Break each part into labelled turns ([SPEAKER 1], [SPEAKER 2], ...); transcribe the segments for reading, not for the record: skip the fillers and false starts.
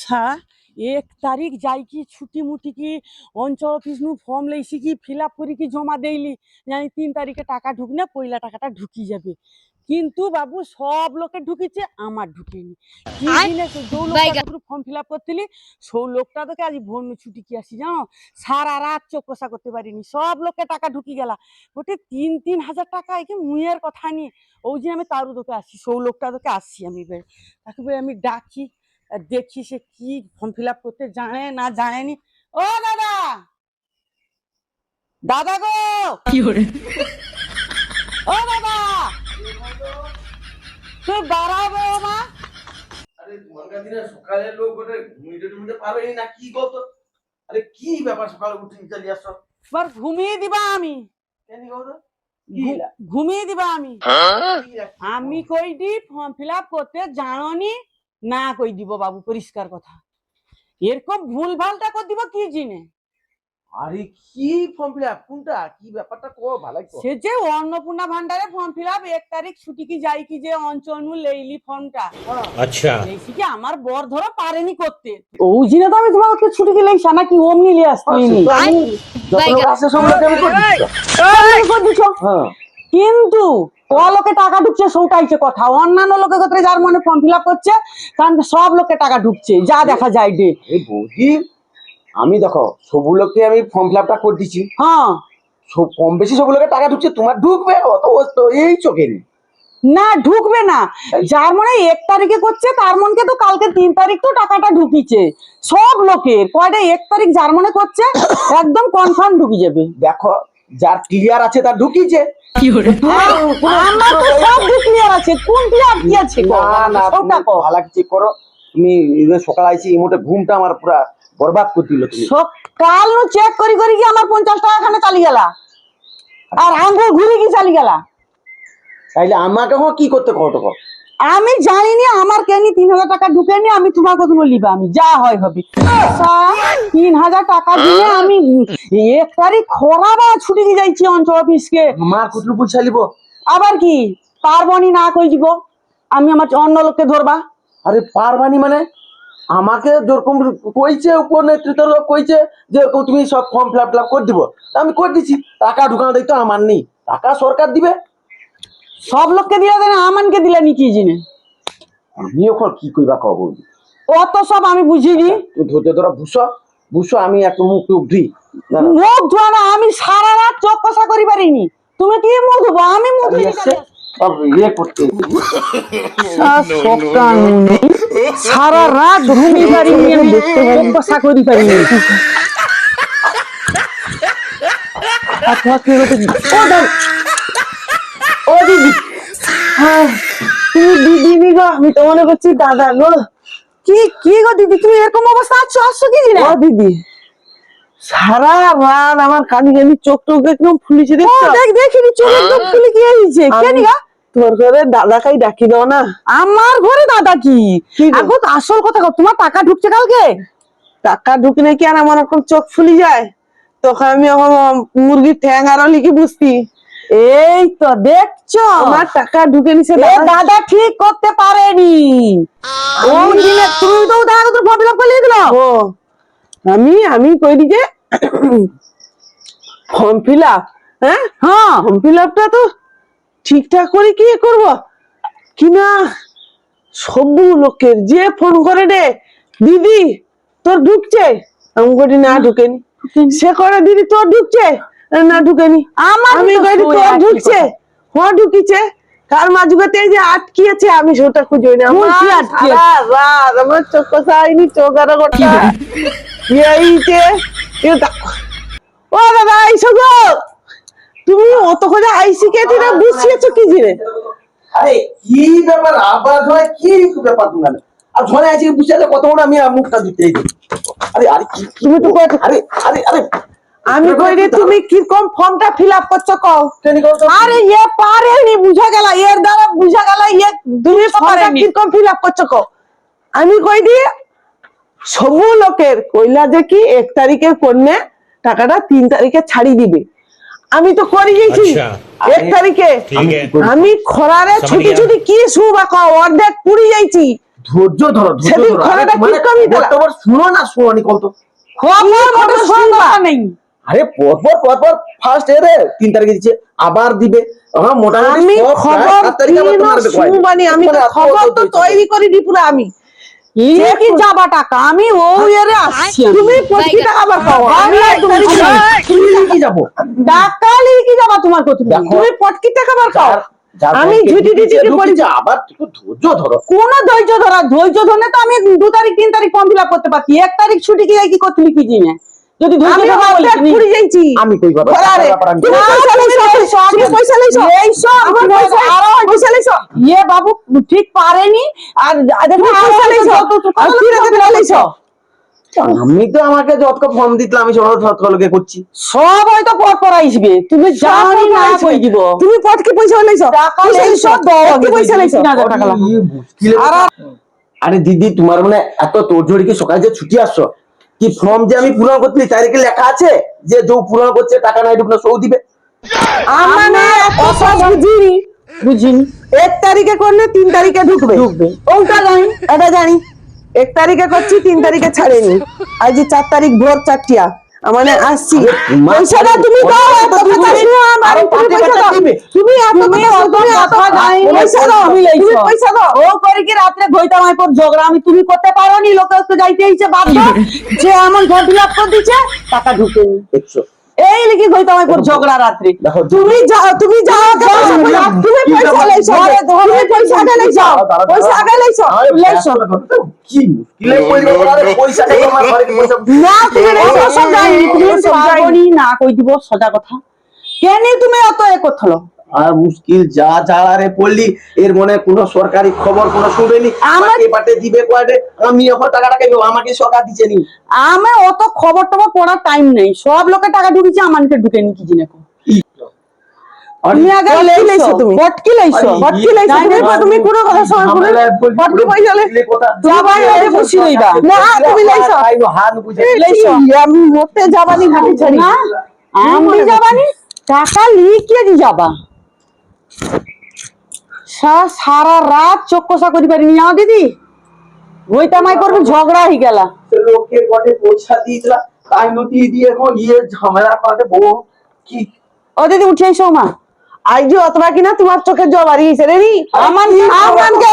[SPEAKER 1] আচ্ছা, 1 তারিখ যাই কি ছুটি মুটি কি অঞ্চল অফিস নু ফর্ম লেইছি কি ফিল আপ করি কি জমা দেইলি জানি 3 তারিখে টাকা ঢুকনে পয়লা টাকাটা ঢুকি যাবে। কিন্তু বাবু সব লোকে ঢুকিছে, আমার ঢুকেনি। কি দিনে যে লোকটা ফর্ম ফিল আপ করছিলি সেই লোকটা তোকে আজ ভোর ছুটি কি আসি জানো, সারা রাত চোখ কষা করতে পারিনি, সব লোকে টাকা ঢুকি গেলা। ওটা 3-3 হাজার টাকা একে মুয়ের কথা নিয়ে ওই যে আমি তারু তোকে আসি সেই লোকটা তোকে আসছি আমি তাকে আমি ডাকি দেখি সে কি ফর্ম ফিল আপ করতে জানে না জানেনি। ও দাদা, দাদা গো, কি করে ও দাদা তুই বাড়াবো মা।
[SPEAKER 2] আরে মনকা দিনে সকালে লোক ওটা ঘুমিয়ে টুমিতে পারবেনি না কি গো তো? আরে কি ব্যাপার সকালে উঠে চলে আসছো?
[SPEAKER 1] এবার ঘুমিয়ে দিবা আমি,
[SPEAKER 2] কেন গো তো?
[SPEAKER 1] ঘুমিয়ে দিবা আমি। আমি কই দি ফর্ম ফিল আপ করতে জানোনি না কই দিব বাবু, পরিষ্কার কথা। এরকম ভুল ভালটা করে দিব কি জিনে।
[SPEAKER 2] আরে কি ফর্ম ফিল আপ কোনটা কি ব্যাপারটা কো ভালাই কো।
[SPEAKER 1] সে যে অন্নপূর্ণা ভান্ডারে ফর্ম ফিল আপ 1 তারিখ ছুটি কি যাই কি যে অঞ্চলনু লেইলি ফর্মটা।
[SPEAKER 3] আচ্ছা
[SPEAKER 1] লেইছি কি আমার বর ধরো পারেনি করতে, ওই জিনে তো আমি তোমাকে ছুটি কি লেইছা নাকি অমনি লিয়ে আসছিনি।
[SPEAKER 2] যত লোক আছে সব লোক আমি করে দিচ্ছি। হ্যাঁ
[SPEAKER 1] কিন্তু ও লোকে টাকা ঢুকছে সৌটাইছে কথা, অন্যান্য লোকের ক্ষেত্রে যার মনে ফর্ম ফিল আপ করছে কারণ সব লোকে টাকা ঢুকছে যা দেখা যায় ডে।
[SPEAKER 2] এই বৌদি আমি দেখো সব লোককে আমি ফর্ম ফিল আপটা করে দিচ্ছি।
[SPEAKER 1] হ্যাঁ
[SPEAKER 2] সব কম বেশি সব লোকে টাকা ঢুকছে, তোমার ঢুকবে অত এই চোখে
[SPEAKER 1] না ঢুকবে না। যার মনে 1 তারিখে করছে তার মনকে তো কালকে 3 তারিখ তো টাকাটা ঢুকিছে সব লোকের। কয়টা 1 তারিখ যার মনে করছে একদম কনফার্ম ঢুকি যাবে।
[SPEAKER 2] দেখো যার ক্লিয়ার আছে তার ঢুকিছে।
[SPEAKER 1] কি করে আমার তো সব ক্লিয়ার আছে, কোনটি আটকে আছে?
[SPEAKER 2] না না ওটা কো ভালো চেক করো তুমি। সকাল আইছি এই মুহূর্তে ঘুমটা আমার পুরা বরবাদ করে দিল। তুমি
[SPEAKER 1] সকাল নু চেক করি করি কি আমার 50 টাকা খানে চালি গেলা আর আঙ্গুল ঘুরে কি চালি গেলা।
[SPEAKER 2] তাইলে আমাকে কি করতে কত
[SPEAKER 1] আমি জানিনি আমার কেনি 3000 টাকা ঢুকেনি, আমি তোমার কথা বলিবা আমি যা হয় হবে। 3000 টাকা দিয়ে আমি 1 তারিখ খরা বা ছুটি দিয়ে যাইছি অঞ্চল অফিসকে।
[SPEAKER 2] আমার কত পয়সা লিব
[SPEAKER 1] আবার কি পারবনি না কই দিব আমি আমার অন্য লোককে ধরবা।
[SPEAKER 2] আরে পারবানি মানে আমাকে যেরকম কইছে উপর নেতৃত্ব লোক কইছে যে তুমি সব ফর্ম ফিল আপ করে দিব, আমি করে দিছি। টাকা ঢুকানো দায়িত্ব আমার নেই, টাকা সরকার দিবে।
[SPEAKER 1] সব লোককে দিলে দেন আমানকে দিলে নি কি জিনে?
[SPEAKER 2] আমি এখন কি কইবা কব
[SPEAKER 1] অত সব আমি বুঝিনি।
[SPEAKER 2] তুই ধৈর্য ধরা বুঝছো আমি একটু মুখ টুক দিই।
[SPEAKER 1] মুখ ধোয়া না, আমি সারা রাত চোখ কষা করি পারিনি। তুমি কি মুখ ধোবো? আমি মুখ ধুই
[SPEAKER 2] সব ইয়ে করতে
[SPEAKER 1] সারা রাত ঘুমিয়ে পারিনি, আমি চোখ কষা করি পারিনি। ও দিদি, হ্যাঁ তুমি দিদি গো, আমি তো মনে করছি দাদা গো। কি কি গো দিদি তুমি এরকম অবস্থা আছো? আসছো কি না? ও দিদি সারা রাত আমার কানি কানি চোখ টোক একদম ফুলিছে। দেখিনি চোখ একদম ফুলি কি হয়েছে? কেন গা তোর ঘরে দাদাকেই ডাকি দাও না। আমার ঘরে দাদা কি? আগত আসল কথা কও, তোমার টাকা ঢুকছে কালকে? টাকা ঢুকলে কি আর আমার এরকম চোখ ফুলি যায়? তখন আমি মুরগির ঠ্যাং আরো লিখে বুঝতি। এই তো দেখছো আমার টাকা ঢুকে নিছে। দাদা ঠিক করতে পারেনি। ওই দিনে তুমি তো দাদা তো ফর্ম ফিল আপ করে দিল। ও আমি কই দি যে ফর্ম ফিল আপ, হ্যাঁ ফর্ম ফিল আপটা তো ঠিকঠাক করে কি করব কিনা সব লোকের যে ফোন করে রে দিদি তোর ঢুকছে, আমি করি না ঢুকেনি। সে করে দিদি তোর ঢুকছে না ঢুকেনি। আমি কই তোর ঢুকছে, হ্যাঁ ঢুকিছে। কার মাঝুকাতে যে আটকিয়েছে আমি সেটা খুঁজে না। আমার চোখ কষাইনি, চোখ আরো গোটা এইতে। ও দাদা আইসো গো, তুমি অত করে আইসি কে দিনা বুঝিয়েছো কি জিরে?
[SPEAKER 2] আরে কি ব্যাপার আবার হয় কি ব্যাপার তোমার? আর ধরে আজকে বুঝালে কত বড় আমি মুখটা দিতে। আরে আরে
[SPEAKER 1] তুমি তো
[SPEAKER 2] আরে আরে আরে
[SPEAKER 1] আমি কই রে তুমি কি কম ফর্মটা ফিল আপ করছো কও? আরে এ পারেনি বুঝা গেল, এর দ্বারা বুঝা গেল এ তুমি ফর্মটা কি কম ফিল আপ করছো কও? আমি কই দি সব লোকের কইলা যে কি 1 তারিখের পণ্যে টাকাটা 3 তারিখে ছাড়ি দিবে। আমি তো করে গেছি 1 তারিখে। আমি খরারে ছুটি ছুটি কি শুবা কও অর্ধেক পুরি যাইছি।
[SPEAKER 2] ধৈর্য ধরো
[SPEAKER 1] সেদিন ঘরেটা ঠিক করি দিলা।
[SPEAKER 2] তোমার শুনো না শুনি কল তো
[SPEAKER 1] খবর শুনবা নেই।
[SPEAKER 2] আরে পরপর ফার্স্ট এর 3 তারিখে দিচ্ছে আবার দিবে মোটামুটি
[SPEAKER 1] আমি
[SPEAKER 2] সব
[SPEAKER 1] খবর
[SPEAKER 2] প্রায় 7 তারিখে আবার তোমার
[SPEAKER 1] শুনবানি, আমি তো খবর তো তৈরি করে দি পুরো আমি।
[SPEAKER 3] ইয়ে কি যাবা টাকা আমি ও এরে আসছি আমি।
[SPEAKER 1] তুমি 25 টাকা আবার পাও, আমি আর তুমি
[SPEAKER 2] তুমি কি যাবো
[SPEAKER 3] টাকা লিয়ে কি যাবা তোমার কোথায়?
[SPEAKER 2] দেখো,
[SPEAKER 1] তুমি 25 টাকা আবার পাও। আমি
[SPEAKER 2] আমি
[SPEAKER 1] ঝুটি ঝুটি পড়ি
[SPEAKER 2] আবার একটু ধৈর্য ধরো।
[SPEAKER 3] কোন ধৈর্য ধরে তো আমি 2 তারিখ 3 তারিখ ফর্ম ফিল আপ করতে পারছি। 1 তারিখ ছুটি কি কি করতে কি জিনে যদি ধৈর্য
[SPEAKER 1] আমি
[SPEAKER 3] ধরা বলি
[SPEAKER 1] অর্ধেক পুরি যাইছি।
[SPEAKER 2] আমি কই বাবা
[SPEAKER 1] ঘরারে, তুমি পয়সা লইছো, তুমি পয়সা লইছো,
[SPEAKER 3] এইসো
[SPEAKER 1] আমার পয়সা পয়সা লইছো,
[SPEAKER 3] ইয়ে বাবু ঠিক পারেনি আর দেখো
[SPEAKER 1] তুমি পয়সা লইছো, আর কি রাতে লইছো।
[SPEAKER 2] আমি তো আমাকে যত ফর্ম দিতলাম আমি সব সকলকে করছি।
[SPEAKER 3] সব হয়তো পর আইসবে তুমি জানি না কই দিব।
[SPEAKER 1] তুমি পটকি পয়সা লইছো,
[SPEAKER 3] টাকা
[SPEAKER 1] পয়সা
[SPEAKER 3] লইছো,
[SPEAKER 1] লইছো,
[SPEAKER 3] দাও
[SPEAKER 1] পটকি পয়সা লইছো।
[SPEAKER 3] 3,000 টাকা লাগবে।
[SPEAKER 2] আরে দিদি তোমার মানে এত তোড়জোড়ি কি সকালে যে ছুটি আসছো কি ফর্ম যে আমি পূরণ করতে তারিখে লেখা আছে যে যে পূরণ করছে টাকা নাই ঢুকলো সৌ দিবে।
[SPEAKER 1] মানে এত সব বুঝিনি,
[SPEAKER 3] বুঝিনি
[SPEAKER 1] 1 তারিখে করলে 3 তারিখে ঢুকবে।
[SPEAKER 3] ওটা জানি
[SPEAKER 1] এটা জানি 1 তারিখে করছি 3 তারিখে ছাড়েনি, আজ 4 তারিখ ভোর 4টিয়া মানে আসছি। পয়সাটা তুমি দাও, এত কথা শুনো আমার, তুমি পয়সা দাও, তুমি এত কথা পয়সা দাও, তুমি পয়সা দাও।
[SPEAKER 3] ও করে কি রাত্রে গইতা মাইপর ঝগড়া আমি তুমি করতে পারোনি, লোকে তো যাইতে হইছে বাধ্য যে এমন ঘর ফিল করে দিছে টাকা ঢুকেনি।
[SPEAKER 2] দেখছো
[SPEAKER 3] এই লিখি গইতা মাইপর ঝগড়া রাত্রে।
[SPEAKER 2] দেখো
[SPEAKER 1] তুমি যাও, তুমি যাও, তুমি পয়সা লইছো, তুমি পয়সা আগে লইছো, পয়সা আগে লইছো, লইছো
[SPEAKER 2] কি মুশকিলে কইলে বলারে পয়সা টাকা আমার ঘরে কি পয়সা
[SPEAKER 1] না, তুমি লইছো সব জানি, তুমি সব জানি।
[SPEAKER 3] পারবনি না কই দিব সোজা কথা কেন তুমি অত এ করছলো।
[SPEAKER 2] আর মুশকিল যা জ্বালারে পড়লি এর মনে কোনো সরকারি খবর কোনো শুনেনি আমাকে পাটে দিবে কয়টা আমি এখন টাকাটা খাইবো আমাকে সরকার দিছে নি।
[SPEAKER 3] আমার অত খবর টবর পড়ার টাইম নেই, সব লোকে টাকা ঢুকেছে আমাকে ঢুকেনি কি জিনে কো। তুমি আগে লইছো, তুমি পটকি লইছো,
[SPEAKER 1] পটকি লইছো, তুমি কোনো কথা শোনো, পটকি পয়সা লইছো,
[SPEAKER 3] যাবাই ওরে বসি লইবা
[SPEAKER 1] না তুমি লইছো,
[SPEAKER 2] খাইবো হাত বুঝে
[SPEAKER 1] লইছো, আমি মতে যাবানি ঘাটি ছাড়ি
[SPEAKER 3] না আমি যাবানি টাকা লিখে দি যাবা। সারা রাত চোখ কষা করি পারিনি না দিদি, ওইটা মাই করবো ঝগড়া হয়ে গেলা।
[SPEAKER 2] লোকের ঘরে পয়সা দিয়েছিলা তাই নতি দিয়ে এখন ইয়ে ঝামেলা করে বউ কি
[SPEAKER 3] ও দিদি উঠে এসো মা।
[SPEAKER 1] আইজো অতবা কিনা তোমার চোখে জল বাড়িয়েছে রে নি আমানকে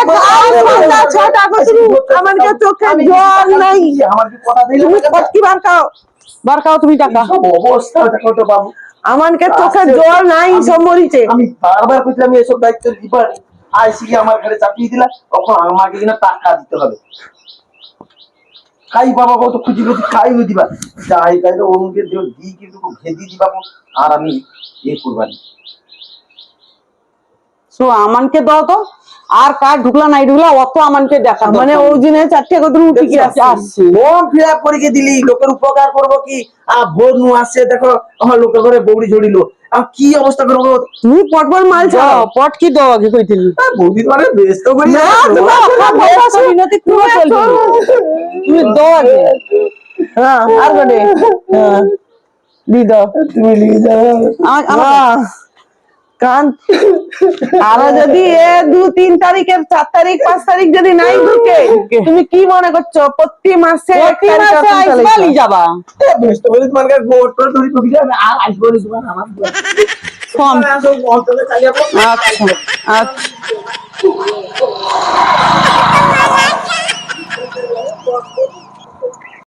[SPEAKER 1] ছটা কসরু আমানকে চোখে জল নাই।
[SPEAKER 2] আমার কি কথা দিলে
[SPEAKER 1] তুমি পটকি
[SPEAKER 3] বারকাও তুমি টাকা
[SPEAKER 2] সব অবস্থা দেখো তো বাবু
[SPEAKER 1] আমানকে চোখে জল নাই, সব মরিছে।
[SPEAKER 2] আমি বারবার কইছি আমি এসব দায়িত্ব দিবার আইসি কি আমার ঘরে চাপিয়ে দিলা তখন আমাকে কিনা টাকা দিতে হবে। খাই বাবা কত খুঁজি খুঁজি খাই নি দিবা যাই তাইলে ওমকে দিও দি কিন্তু ভেদি দিবা আর আমি ইয়ে করবানি।
[SPEAKER 3] সো আমানকে দাও তো আর কার ঢুকলা নাই ঢুকলা অত আমানকে দেখা
[SPEAKER 1] মানে ও দিনে 4টে কত উঠি কি
[SPEAKER 3] আসছে
[SPEAKER 2] ফর্ম ফিল আপ করে দিলি লোকের উপকার করবো কি ভোর নু আসছে দেখো লোকের ঘরে বৌড়ি ঝড়িলো আর কি অবস্থা করবো
[SPEAKER 1] তুমি পটবল মাল ছাড়ো।
[SPEAKER 3] পট কি দাও আগে কইতিলি
[SPEAKER 2] বৌদি মানে ব্যস্ত করি
[SPEAKER 1] না তোমার
[SPEAKER 3] বিনতি তুমি চলবে তুমি দাও আগে।
[SPEAKER 1] হ্যাঁ আর গডে হ্যাঁ দি দাও
[SPEAKER 2] তুমি নিয়ে যাও
[SPEAKER 1] আমার কান আর যদি 2 3 তারিখের 4 তারিখ 5 তারিখ যদি নাই ঢুকে তুমি কি মনে করছো প্রতি মাসে
[SPEAKER 3] প্রতি মাসে আইসবালি যাবা
[SPEAKER 2] ব্যস্ত করি তোমার কাছে ভোট করে ধরি তো আমি আর আসবো না তোমার আমার
[SPEAKER 3] ফর্ম
[SPEAKER 2] আসো অন্তরে চালিয়ে
[SPEAKER 3] আচ্ছা আচ্ছা